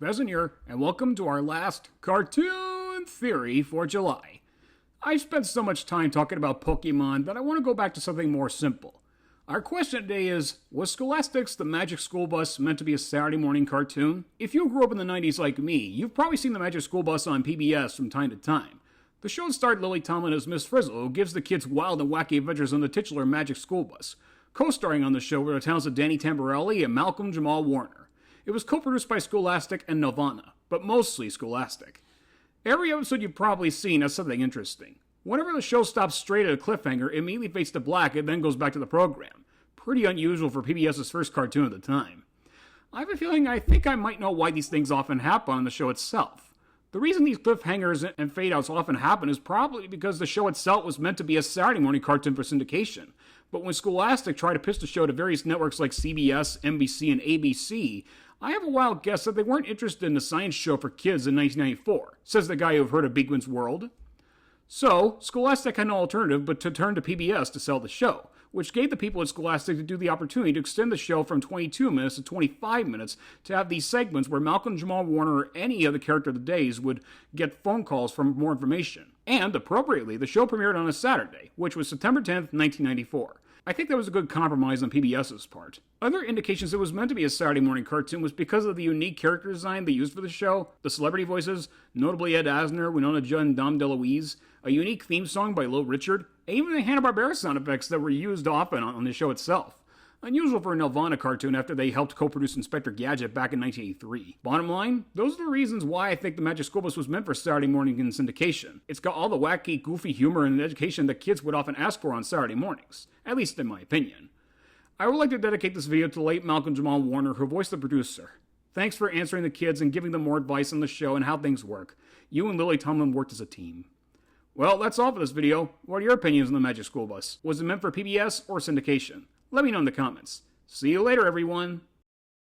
Pheasant here, and welcome to our last cartoon theory for July. I've spent so much time talking about Pokemon that I want to go back to something more simple. Our question today is, was Scholastic's The Magic School Bus meant to be a Saturday morning cartoon? If you grew up in the 90s like me, you've probably seen The Magic School Bus on PBS from time to time. The show starred Lily Tomlin as Miss Frizzle, who gives the kids wild and wacky adventures on the titular Magic School Bus. Co-starring on the show were the talents of Danny Tamborelli and Malcolm-Jamal Warner. It was co-produced by Scholastic and Nelvana, but mostly Scholastic. Every episode you've probably seen has something interesting. Whenever the show stops straight at a cliffhanger, it immediately fades to black and then goes back to the program. Pretty unusual for PBS's first cartoon at the time. I have a feeling I think I might know why these things often happen on the show itself. The reason these cliffhangers and fade-outs often happen is probably because the show itself was meant to be a Saturday morning cartoon for syndication. But when Scholastic tried to pitch the show to various networks like CBS, NBC, and ABC, I have a wild guess that they weren't interested in a science show for kids in 1994, says the guy who've heard of Beakman's World. So, Scholastic had no alternative but to turn to PBS to sell the show, which gave the people at Scholastic the opportunity to extend the show from 22 minutes to 25 minutes to have these segments where Malcolm-Jamal Warner or any other character of the days would get phone calls for more information. And, appropriately, the show premiered on a Saturday, which was September 10th, 1994. I think that was a good compromise on PBS's part. Other indications it was meant to be a Saturday morning cartoon was because of the unique character design they used for the show, the celebrity voices, notably Ed Asner, Winona Judd, and Dom DeLuise, a unique theme song by Little Richard, and even the Hanna-Barbera sound effects that were used often on the show itself. Unusual for a Nelvana cartoon after they helped co-produce Inspector Gadget back in 1983. Bottom line, those are the reasons why I think The Magic School Bus was meant for Saturday morning in syndication. It's got all the wacky, goofy humor and education that kids would often ask for on Saturday mornings, at least in my opinion. I would like to dedicate this video to the late Malcolm-Jamal Warner, who voiced the producer. Thanks for answering the kids and giving them more advice on the show and how things work. You and Lily Tomlin worked as a team. Well, that's all for this video. What are your opinions on The Magic School Bus? Was it meant for PBS or syndication? Let me know in the comments. See you later, everyone!